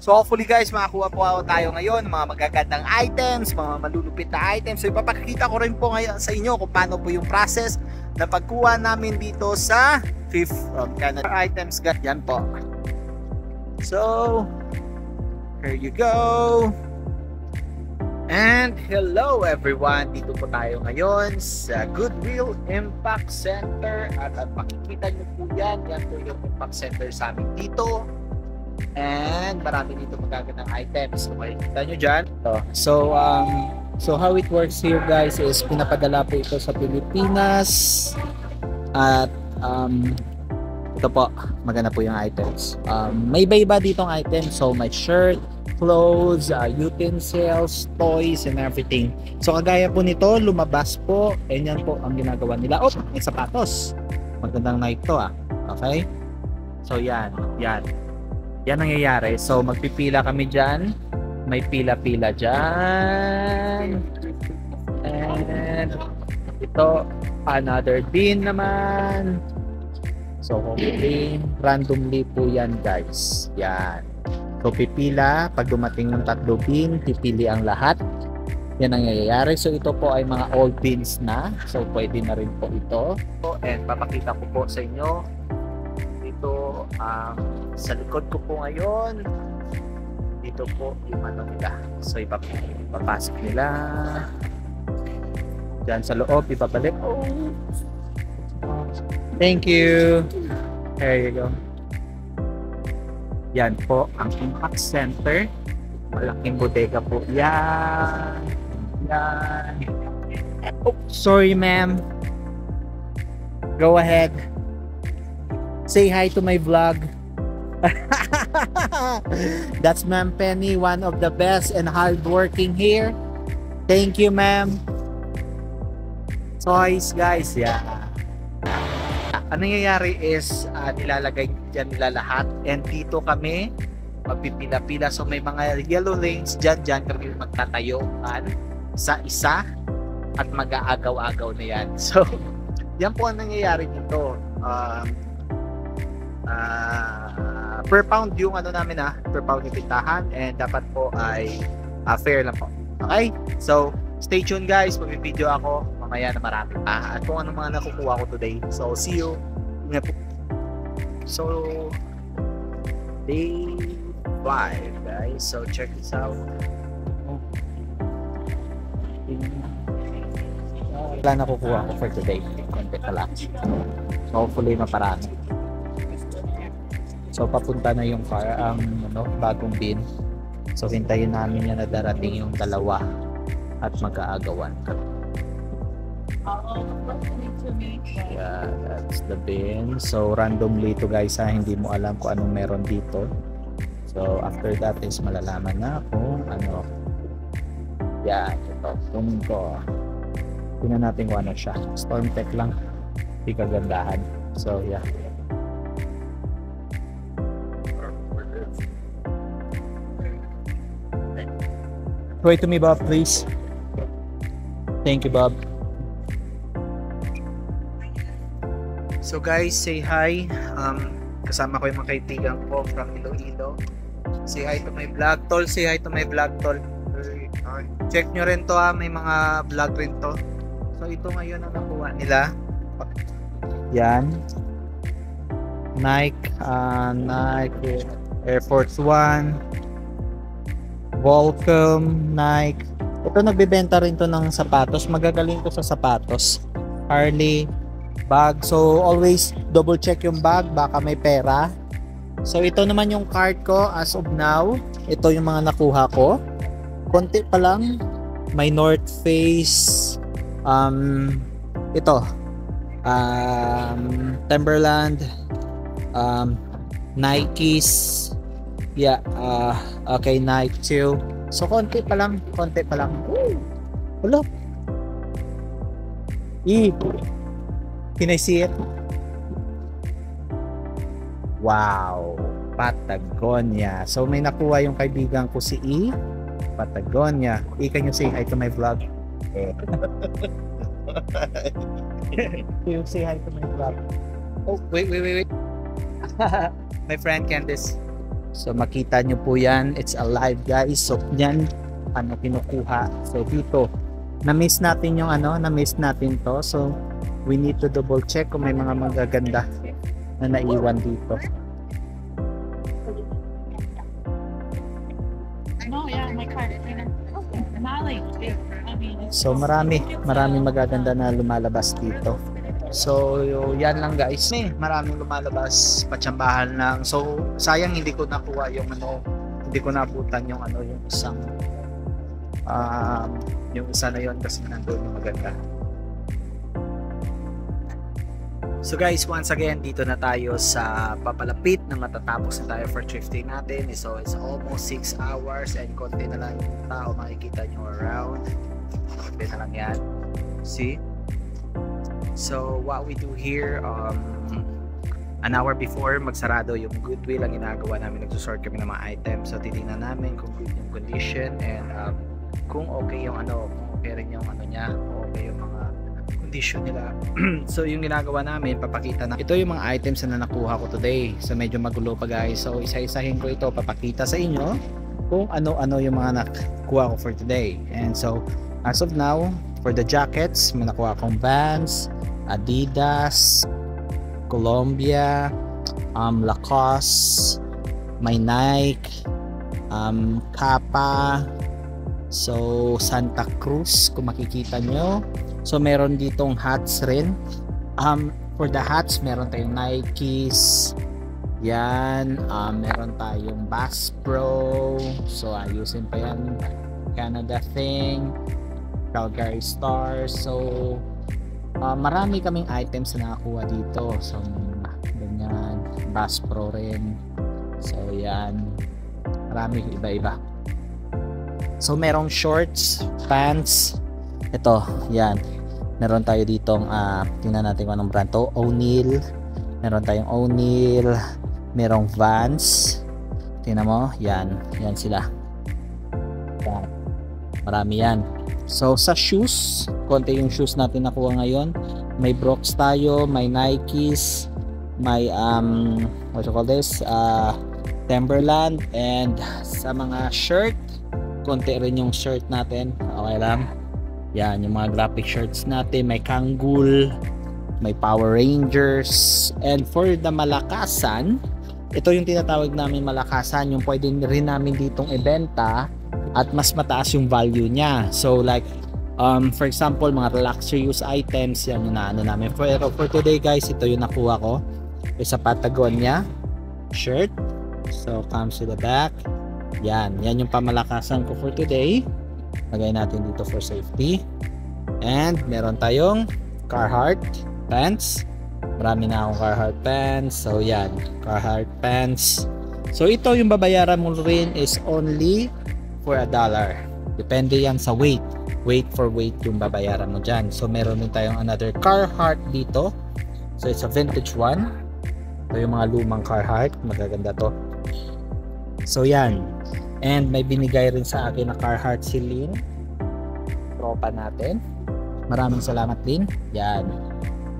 So hopefully guys, makakuha po tayo ngayon ng mga magagandang items, mga malulupit na items. So ipapakita ko rin po ngayon sa inyo kung paano po yung process na pagkuha namin dito sa Fifth from Canada items guys. Yan po. So here you go. And hello everyone, dito po tayo ngayon sa Goodwill Impact Center at makikita nyo po yan po yung Impact Center sa amin dito. And marami dito magagandang items. So makikita nyo dyan. So how it works here guys is pinapadala po ito sa Pilipinas. At ito po, maganda po yung items. May iba-iba ditong items. So may shirt, clothes, utensils, toys, and everything. So kagaya po nito, lumabas po. And yan po ang ginagawa nila. Oh, may sapatos. Magandang Nike to Okay? So yan. Yan nangyayari. So magpipila kami dyan. May pila-pila dyan. And ito, another bin naman. So hopefully, randomly po yan guys. Yan. So pipila, pag dumating yung 3 bin, pipili ang lahat. Yan ang nangyayari. So ito po ay mga old bins na. So pwede na rin po ito. And papakita ko po sa inyo. Ito sa likod ko po ngayon, dito po yung ano nila. So ipapasok nila dyan sa loob, ipabalik. Thank you. There you go. Yan po ang Impact Center. Malaking bodega po yan. Oh, sorry ma'am, go ahead. Say hi to my vlog. That's Ma'am Penny, one of the best and hardworking here. Thank you, ma'am. Toys, guys. Yeah. Ang nangyayari is nilalagay dyan nila lahat. And dito kami magpipila-pila. So may mga yellow lanes dyan kami magtatayuan sa isa at mag-aagaw-agaw na yan. So yan po ang nangyayari dito. Per pound yung ano namin per pound yung tintahan, and dapat po ay fair lang po. Okay? So stay tuned guys, mag-video ako mamaya na marami at kung ano mga nakukuha ko today. So see you. So day 5 guys, so check this out. Wala nakukuha ko for today, konti na lang. So hopefully maparami. So papunta na yung car, bagong bin. So hintayin namin yan na darating yung dalawa at mag-aagawan. Yeah, that's the bin. So randomly to guys hindi mo alam kung anong meron dito. So after that is malalaman na kung ano. Yeah, ito. Kunin ko. Tingnan natin kung ano siya. Storm Tech lang. Hindi kagandahan. So yeah. Wait to me, Bob, please. Thank you, Bob. So guys, say hi. Kasama ko yung mga kaibigan ko from Iloilo. Say hi to my vlog, tol. Say hi to my vlog, tol. Check nyo rin to may mga vlog rin to. So ito ngayon ang nakuha nila. Yan. Nike Air Force One, Volcom, Nike. Ito nagbebenta rin to ng sapatos. Magagaling to sa sapatos. Harley, bag. So always double check yung bag, baka may pera. So ito naman yung cart ko as of now. Ito yung mga nakuha ko. Konti pa lang. May North Face, ito Timberland, Nikes. Yeah, okay, Nike too. So konti pa lang. Hello. Can I see it? Wow, Patagonia. So may nakuha yung kaibigan ko si Patagonia. Can you say hi to my vlog? Can you say hi to my vlog? Oh, wait. My friend Candice. So makita nyo po yan, it's alive guys. So yan, ano kinukuha. So dito, na-miss natin yung na-miss natin to. So we need to double check kung may mga magaganda na naiwan dito. So maraming magaganda na lumalabas dito. So yan lang guys. Maraming lumalabas, patsambahan lang. So sayang hindi ko nakuha yung hindi ko nabutan yung yung isang yung isa na yon kasi nandoon yung maganda. So guys, once again, dito na tayo sa papalapit na matatapos na tayo for thrifting natin. So it's almost 6 hours and konti na lang yung tao makikita nyo around. Konti na lang yan. See? So what we do here, an hour before magsarado yung Goodwill, ang ginagawa namin, nagsusort kami ng mga items. So titingnan namin kung good yung condition and kung okay yung kung okay rin yung niya, kung okay yung mga condition nila. So yung ginagawa namin, papakita na ito yung mga items na nakuha ko today. So medyo magulo pa guys. So isa-isahin ko ito, papakita sa inyo kung ano-ano yung mga nakuha ko for today. And so as of now, for the jackets, may nakuha akong Vans, Adidas, Columbia, Lacoste, may Nike, Kappa, so Santa Cruz kung makikita nyo. So meron ditong hats rin. For the hats, meron tayong Nikes. Yan, meron tayong Bass Pro. So ayusin pa yan. Canada Thing, Calgary Stars. So marami kaming items na nakakuha dito. So ganyan, Bass Pro rin. So yan, marami iba-iba. So merong shorts, pants. Ito, yan. Meron tayo ditong tingnan natin kung anong brand to. O'Neill. Meron tayong O'Neill. Merong Vans. Tingnan mo, yan. Yan sila. Yan. Marami yan. So sa shoes, konti yung shoes natin nakuha ngayon. May Brooks tayo, may Nikes, may what you call this? Timberland, and sa mga shirt, konti rin yung shirt natin. Okay lang. Yan, yung mga graphic shirts natin. May Kangol, may Power Rangers. And for the malakasan, ito yung tinatawag namin malakasan, yung pwede rin namin ditong ibenta at mas mataas yung value niya. So like for example, mga luxurious items, yan yung namin. For today guys, ito yung nakuha ko. Sa Patagonia shirt. So comes to the back. Yan yung pamalakasan ko for today. Lagay natin dito for safety. And meron tayong Carhartt pants. Marami na akong Carhartt pants. So yan, Carhartt pants. So ito yung babayaran mo rin is only for $1. Depende yan sa weight. Weight for weight yung babayaran mo dyan. So meron din tayong another Carhartt dito. So it's a vintage one. Ito yung mga lumang Carhartt. Magaganda to. So yan. And may binigay rin sa akin na Carhartt si Lynn, tropa natin. Maraming salamat Lynn. Yan.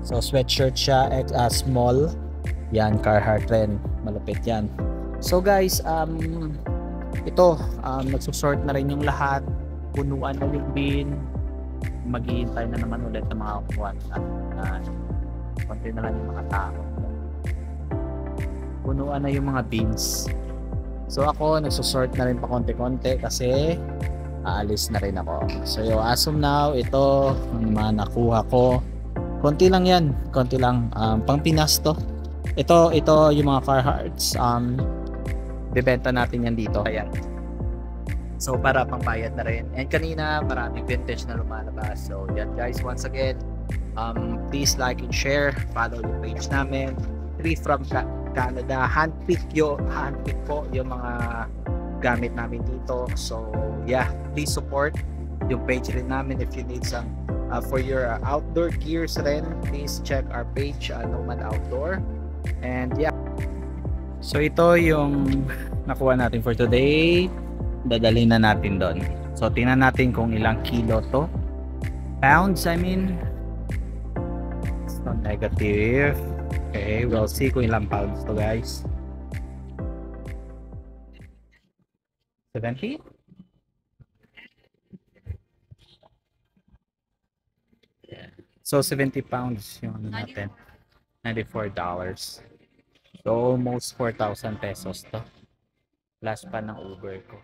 So sweatshirt siya, small. Yan, Carhartt rin. Malupit yan. So guys, ito, nagsusort na rin yung lahat. Punuan na yung bin. Maghihintay na naman ulit ng mga kuwan. Konti na lang yung mga tao. Punuan na yung mga bins. So ako, nagsusort na rin pa konti-konti kasi aalis na rin ako. So as of now, ito, ang mga nakuha ko. Konti lang yan. Konti lang. Pang Pinas to. Ito yung mga Carhartts. Bebenta natin yan dito. Ayan. So para pang bayad na rin. And kanina, maraming vintage na lumalabas. So yan guys, once again, please like and share. Follow yung page namin. Free from Canada. Handpick po yung mga gamit namin dito. So yeah, please support yung page rin namin if you need some for your outdoor gears rin. Please check our page, Nomad Outdoor. And yeah, so ito yung nakuha natin for today. Dadalhin na natin doon. So tingnan natin kung ilang kilo to. Pounds, I mean. It's not negative. Okay, we'll see kung ilang pounds to guys. 70? So 70 pounds yung ano natin. $94. So almost 4,000 pesos to. Plus pa ng Uber ko.